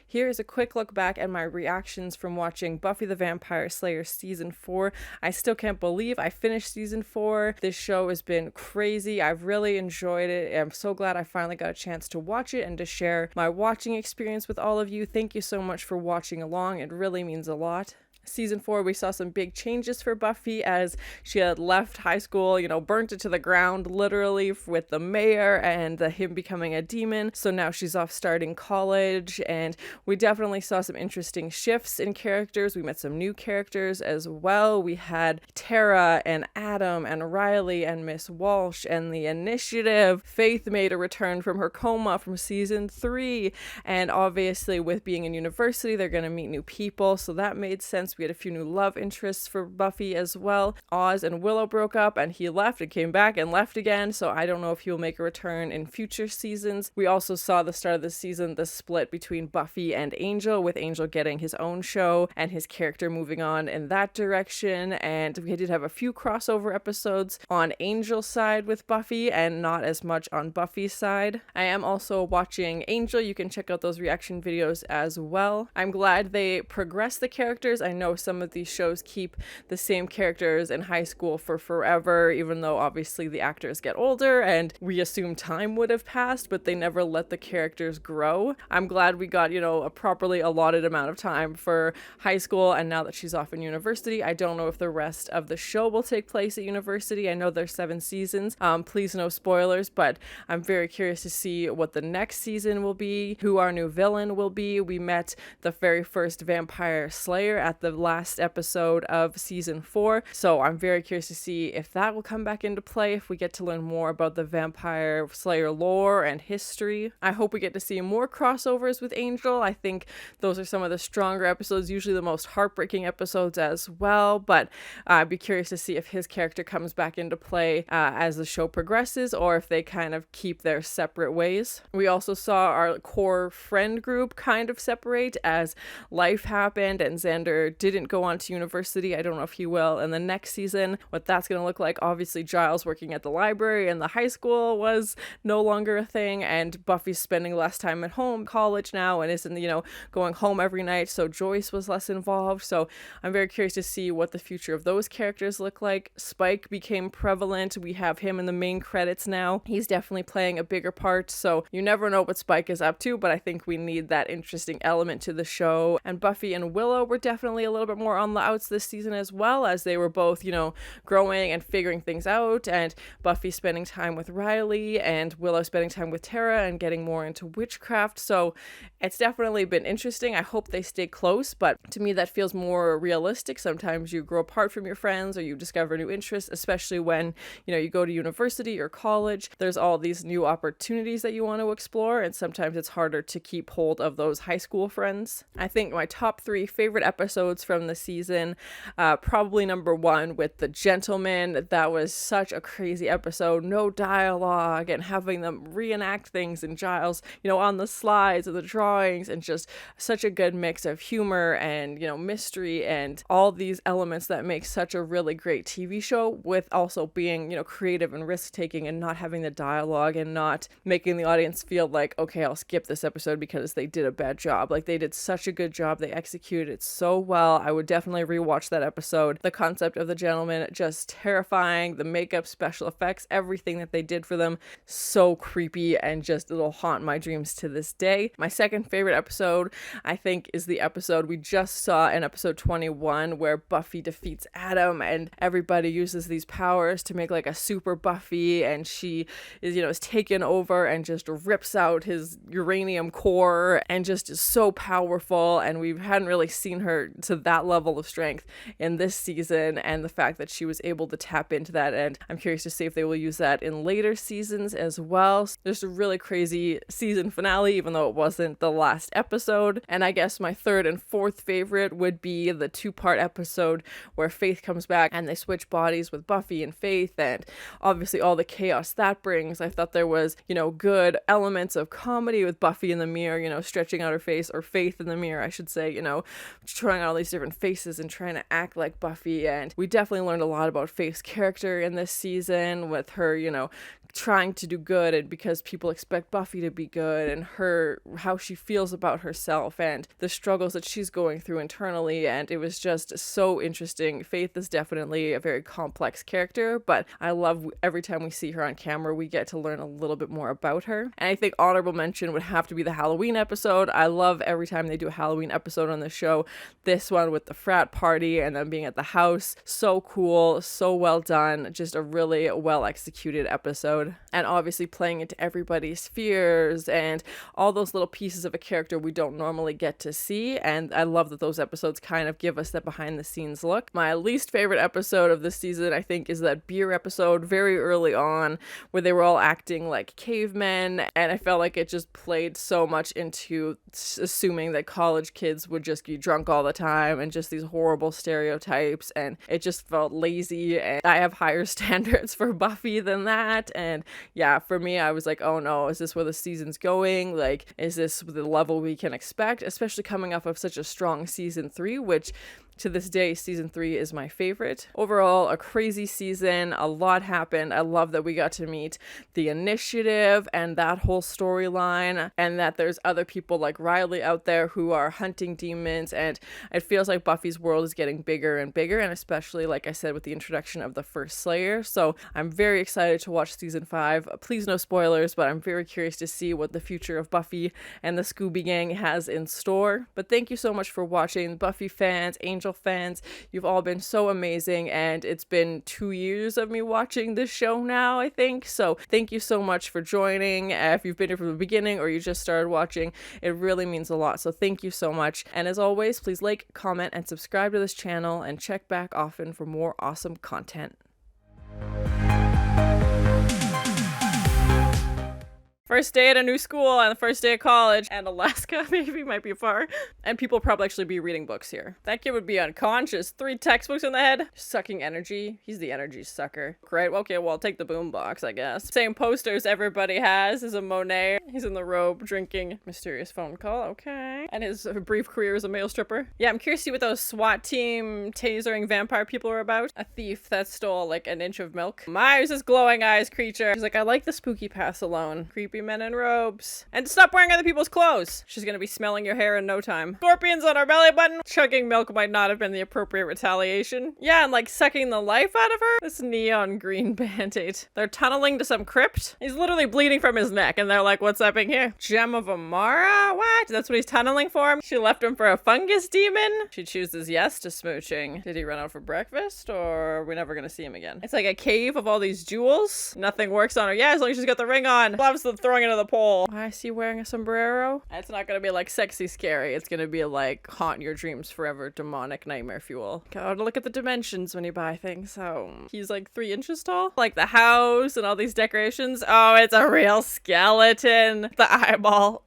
Here is a quick look back at my reactions from watching Buffy the Vampire Slayer Season 4. I still can't believe I finished Season 4. This show has been crazy. I've really enjoyed it. I'm so glad I finally got a chance to watch it and to share my watching experience with all of you. Thank you so much for watching along. It really means a lot. Season 4, we saw some big changes for Buffy as she had left high school, burnt it to the ground literally with the mayor and him becoming a demon. So now she's off starting college, and we definitely saw some interesting shifts in characters. We met some new characters as well. We had Tara and Adam and Riley and Miss Walsh and the Initiative. Faith made a return from her coma from Season 3, and obviously with being in university, they're going to meet new people, so that made sense. We had a few new love interests for Buffy as well. Oz and Willow broke up and he left and came back and left again, so I don't know if he will make a return in future seasons. We also saw the start of the season, the split between Buffy and Angel, with Angel getting his own show and his character moving on in that direction, and we did have a few crossover episodes on Angel's side with Buffy and not as much on Buffy's side. I am also watching Angel. You can check out those reaction videos as well. I'm glad they progress the characters. I know some of these shows keep the same characters in high school for forever, even though obviously the actors get older and we assume time would have passed, but they never let the characters grow. I'm glad we got, a properly allotted amount of time for high school, and now that she's off in university, I don't know if the rest of the show will take place at university. I know there's 7 seasons. Please no spoilers, but I'm very curious to see what the next season will be, who our new villain will be. We met the very first vampire slayer at the last episode of Season 4, so I'm very curious to see if that will come back into play, if we get to learn more about the vampire slayer lore and history. I hope we get to see more crossovers with Angel. I think those are some of the stronger episodes, usually the most heartbreaking episodes as well, but I'd be curious to see if his character comes back into play as the show progresses, or if they kind of keep their separate ways. We also saw our core friend group kind of separate as life happened and Xander didn't go on to university. I don't know if he will in the next season, what that's going to look like. Obviously, Giles working at the library and the high school was no longer a thing, and Buffy's spending less time at home, college now, and isn't, going home every night, so Joyce was less involved. So I'm very curious to see what the future of those characters look like. Spike became prevalent. We have him in the main credits now. He's definitely playing a bigger part, so you never know what Spike is up to, but I think we need that interesting element to the show. And Buffy and Willow were definitely a little bit more on the outs this season as well, as they were both, growing and figuring things out, and Buffy spending time with Riley and Willow spending time with Tara and getting more into witchcraft. So it's definitely been interesting. I hope they stay close, but to me that feels more realistic. Sometimes you grow apart from your friends or you discover new interests, especially when, you go to university or college. There's all these new opportunities that you want to explore, and sometimes it's harder to keep hold of those high school friends. I think my top 3 favorite episodes from the season, probably number 1 with the gentleman. That was such a crazy episode. No dialogue, and having them reenact things, and Giles, on the slides and the drawings, and just such a good mix of humor and, mystery and all these elements that make such a really great TV show, with also being, creative and risk-taking and not having the dialogue and not making the audience feel like, okay, I'll skip this episode because they did a bad job. Like, they did such a good job. They executed it so well. I would definitely rewatch that episode. The concept of the gentleman, just terrifying. The makeup, special effects, everything that they did for them, so creepy, and just it'll haunt my dreams to this day. My second favorite episode, I think, is the episode we just saw in episode 21 where Buffy defeats Adam and everybody uses these powers to make like a super Buffy, and she is taken over and just rips out his uranium core and just is so powerful, and we hadn't really seen her to that level of strength in this season, and the fact that she was able to tap into that, and I'm curious to see if they will use that in later seasons as well. There's a really crazy season finale, even though it wasn't the last episode. And I guess my third and fourth favorite would be the 2-part episode where Faith comes back and they switch bodies with Buffy and Faith, and obviously all the chaos that brings. I thought there was, good elements of comedy with Buffy in the mirror, stretching out her face, or Faith in the mirror, I should say, trying out all these these different faces and trying to act like Buffy. And we definitely learned a lot about Faith's character in this season, with her, you know, trying to do good and because people expect Buffy to be good, and her, how she feels about herself and the struggles that she's going through internally. And it was just so interesting. Faith is definitely a very complex character, but I love every time we see her on camera, we get to learn a little bit more about her. And I think honorable mention would have to be the Halloween episode. I love every time they do a Halloween episode on the show. This one with the frat party and them being at the house, so cool, so well done, just a really well executed episode. And obviously playing into everybody's fears and all those little pieces of a character we don't normally get to see. And I love that those episodes kind of give us that behind the scenes look. My least favorite episode of this season, I think, is that beer episode very early on where they were all acting like cavemen, and I felt like it just played so much into assuming that college kids would just be drunk all the time and just these horrible stereotypes, and it just felt lazy. And I have higher standards for Buffy than that, and yeah, for me, I was like, oh no, is this where the season's going? Like, is this the level we can expect, especially coming off of such a strong season 3, which to this day, season 3 is my favorite. Overall, a crazy season. A lot happened. I love that we got to meet the Initiative and that whole storyline, and that there's other people like Riley out there who are hunting demons, and it feels like Buffy's world is getting bigger and bigger, and especially, like I said, with the introduction of the first Slayer. So I'm very excited to watch season 5. Please no spoilers, but I'm very curious to see what the future of Buffy and the Scooby Gang has in store. But thank you so much for watching, Buffy fans, Angel fans. You've all been so amazing, and it's been 2 years of me watching this show now, I think. So thank you so much for joining. If you've been here from the beginning or you just started watching, it really means a lot. So thank you so much. And as always, please like, comment, and subscribe to this channel, and check back often for more awesome content. First day at a new school and the first day of college, and Alaska maybe might be far, and people probably actually be reading books here. That kid would be unconscious. 3 textbooks in the head, sucking energy. He's the energy sucker. Great. Okay, well, I'll take the boombox, I guess. Same posters everybody has is a Monet. He's in the robe drinking. Mysterious phone call. Okay. And his brief career as a male stripper. Yeah, I'm curious to see what those SWAT team tasering vampire people are about. A thief that stole like an inch of milk. Myers is glowing eyes creature. He's like, I like the spooky pass alone. Creepy men in robes. And stop wearing other people's clothes. She's gonna be smelling your hair in no time. Scorpions on her belly button. Chugging milk might not have been the appropriate retaliation. Yeah, and like sucking the life out of her. This neon green band-aid. They're tunneling to some crypt. He's literally bleeding from his neck, and they're like, what's up in here? Gem of Amara? What? That's what he's tunneling for? She left him for a fungus demon? She chooses yes to smooching. Did he run out for breakfast, or are we never gonna see him again? It's like a cave of all these jewels. Nothing works on her. Yeah, as long as she's got the ring on. Loves the throwing into the pole. Why is he wearing a sombrero? It's not gonna be like sexy scary. It's gonna be like haunt your dreams forever, demonic nightmare fuel. Gotta look at the dimensions when you buy things. Oh, he's like 3 inches tall. Like the house and all these decorations. Oh, it's a real skeleton. The eyeball.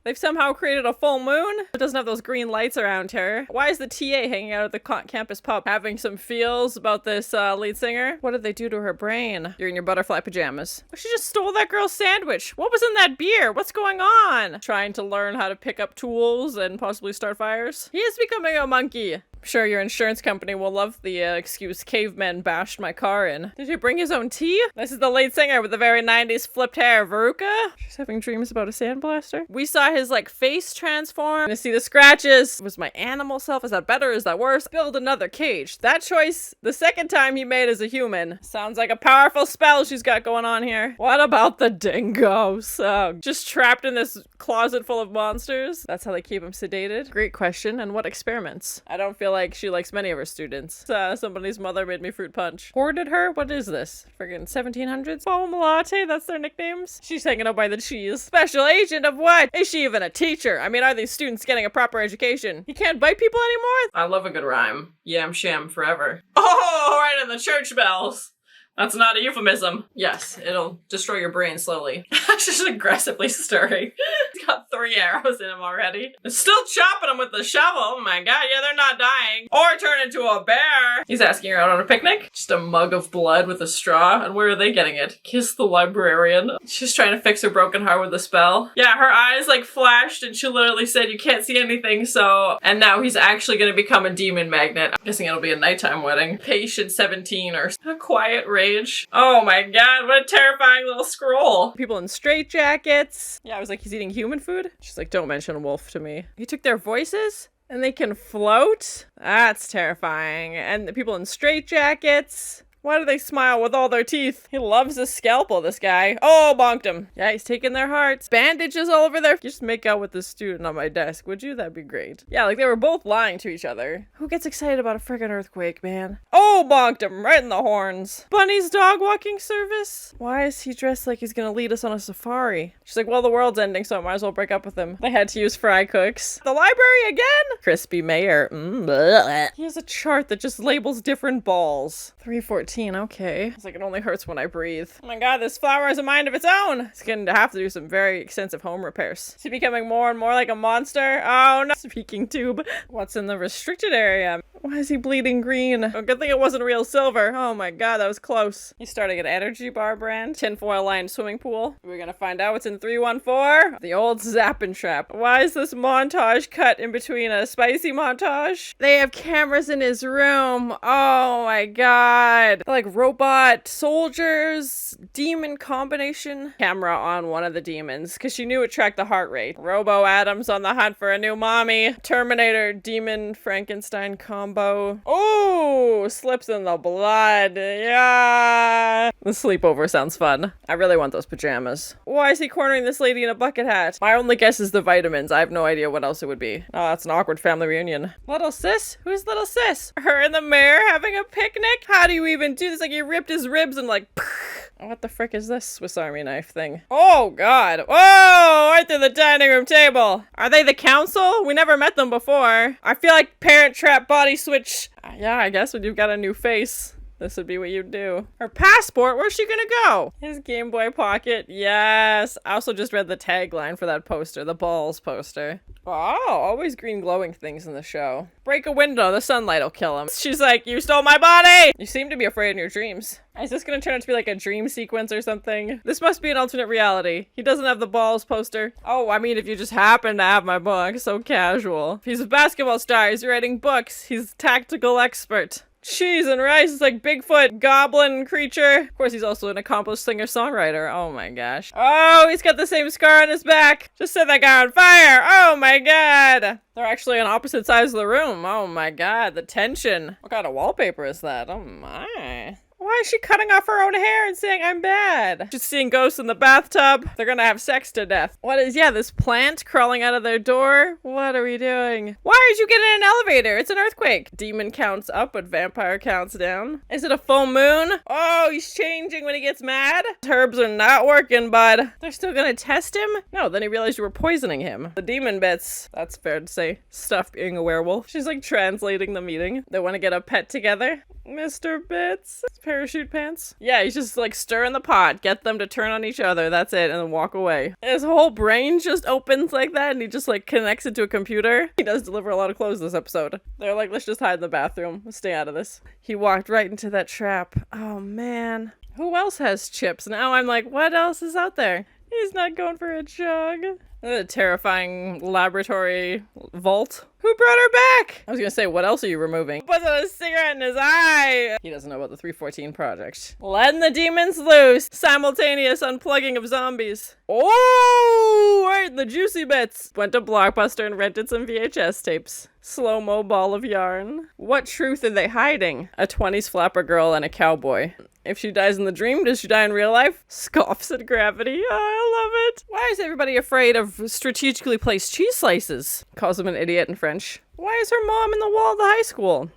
They've somehow created a full moon. It doesn't have those green lights around her. Why is the TA hanging out at the campus pub having some feels about this lead singer? What did they do to her brain? You're in your butterfly pajamas. She just stole that girl's sandwich. What was in that beer? What's going on? Trying to learn how to pick up tools and possibly start fires? He is becoming a monkey. I'm sure your insurance company will love the excuse cavemen bashed my car in. Did he bring his own tea? This is the lead singer with the very 90s flipped hair, Veruca. She's having dreams about a sandblaster. We saw his like face transform. To see the scratches. Was my animal self? Is that better? Is that worse? Build another cage. That choice, the second time he made as a human. Sounds like a powerful spell she's got going on here. What about the dingoes? Just trapped in this closet full of monsters? That's how they keep him sedated? Great question. And what experiments? I don't feel like she likes many of her students. Somebody's mother made me fruit punch. Hoarded her? What is this? Friggin' 1700s? Foam latte? That's their nicknames? She's hanging out by the cheese. Special agent of what? Is she even a teacher? I mean, are these students getting a proper education? You can't bite people anymore? I love a good rhyme. Yam sham forever. Oh, right in the church bells. That's not a euphemism. Yes, it'll destroy your brain slowly. Just aggressively stirring. He's got 3 arrows in him already. It's still chopping them with the shovel. Oh my god, yeah, they're not dying. Or turn into a bear. He's asking her out on a picnic. Just a mug of blood with a straw. And where are they getting it? Kiss the librarian. She's trying to fix her broken heart with a spell. Yeah, her eyes like flashed and she literally said you can't see anything, so... And now he's actually gonna become a demon magnet. I'm guessing it'll be a nighttime wedding. Patient 17 or a quiet rage. Oh my god, what a terrifying little scroll. People in straitjackets. Yeah, I was like, he's eating human food? She's like, don't mention a wolf to me. He took their voices? And they can float? That's terrifying. And the people in straitjackets. Why do they smile with all their teeth? He loves his scalpel, this guy. Oh, bonked him. Yeah, he's taking their hearts. Bandages all over there. Just make out with the student on my desk, would you? That'd be great. Yeah, like they were both lying to each other. Who gets excited about a friggin' earthquake, man? Oh, bonked him right in the horns. Bunny's dog walking service? Why is he dressed like he's gonna lead us on a safari? She's like, well, the world's ending, so I might as well break up with him. They had to use fry cooks. The library again? Crispy mayor. He has a chart that just labels different balls. 314. Okay. It's like it only hurts when I breathe. Oh my god, this flower has a mind of its own. It's going to have to do some very extensive home repairs. Is he becoming more and more like a monster? Oh no. Speaking tube. What's in the restricted area? Why is he bleeding green? Oh, good thing it wasn't real silver. Oh my god, that was close. He's starting an energy bar brand. Tinfoil lined swimming pool. We're gonna find out what's in 314. The old Zappin' Trap. Why is this montage cut in between a spicy montage? They have cameras in his room. Oh my god. Like robot soldiers, demon combination. Camera on one of the demons because she knew it tracked the heart rate. Robo Adams on the hunt for a new mommy. Terminator demon Frankenstein combo. Oh, slips in the blood. Yeah. The sleepover sounds fun. I really want those pajamas. Why is he cornering this lady in a bucket hat? My only guess is the vitamins. I have no idea what else it would be. Oh, that's an awkward family reunion. Little sis? Who's little sis? Her and the mayor having a picnic? How do you even do this? Like he ripped his ribs and like... What the frick is this Swiss Army knife thing? Oh god. Whoa! Right through the dining room table. Are they the council? We never met them before. I feel like Parent Trap body switch. Yeah, I guess when you've got a new face, this would be what you'd do. Her passport? Where's she gonna go? His Game Boy Pocket. Yes. I also just read the tagline for that poster. The balls poster. Oh, always green glowing things in the show. Break a window. The sunlight will kill him. She's like, you stole my body! You seem to be afraid in your dreams. Is this gonna turn out to be like a dream sequence or something? This must be an alternate reality. He doesn't have the balls poster. Oh, I mean, if you just happen to have my book. So casual. If he's a basketball star, he's writing books. He's a tactical expert. Cheese and rice is like Bigfoot goblin creature. Of course, he's also an accomplished singer-songwriter. Oh my gosh. Oh, he's got the same scar on his back. Just set that guy on fire. Oh my god. They're actually on opposite sides of the room. Oh my god, the tension. What kind of wallpaper is that? Oh my. Why is she cutting off her own hair and saying I'm bad? Just seeing ghosts in the bathtub. They're gonna have sex to death. What is, yeah, this plant crawling out of their door? What are we doing? Why did you get in an elevator? It's an earthquake. Demon counts up, but vampire counts down. Is it a full moon? Oh, he's changing when he gets mad. Herbs are not working, bud. They're still gonna test him? No, then he realized you were poisoning him. The demon bits. That's fair to say. Stuff being a werewolf. She's like translating the meeting. They want to get a pet together. Mr. Bits. Parachute pants. Yeah, he's just like stirring the pot, get them to turn on each other, that's it, and then walk away. His whole brain just opens like that and he just like connects it to a computer. He does deliver a lot of clothes this episode. They're like, let's just hide in the bathroom. Let's stay out of this. He walked right into that trap. Oh man. Who else has chips? Now I'm like, what else is out there? He's not going for a jog. A terrifying laboratory vault. Who brought her back? I was gonna say, what else are you removing? Puts a cigarette in his eye. He doesn't know about the 314 project. Letting the demons loose. Simultaneous unplugging of zombies. Oh, right, the juicy bits. Went to Blockbuster and rented some VHS tapes. Slow-mo ball of yarn. What truth are they hiding? A 20s flapper girl and a cowboy. If she dies in the dream, does she die in real life? Scoffs at gravity. Oh, I love it. Why is everybody afraid of strategically placed cheese slices? Calls him an idiot in French. Why is her mom in the wall of the high school?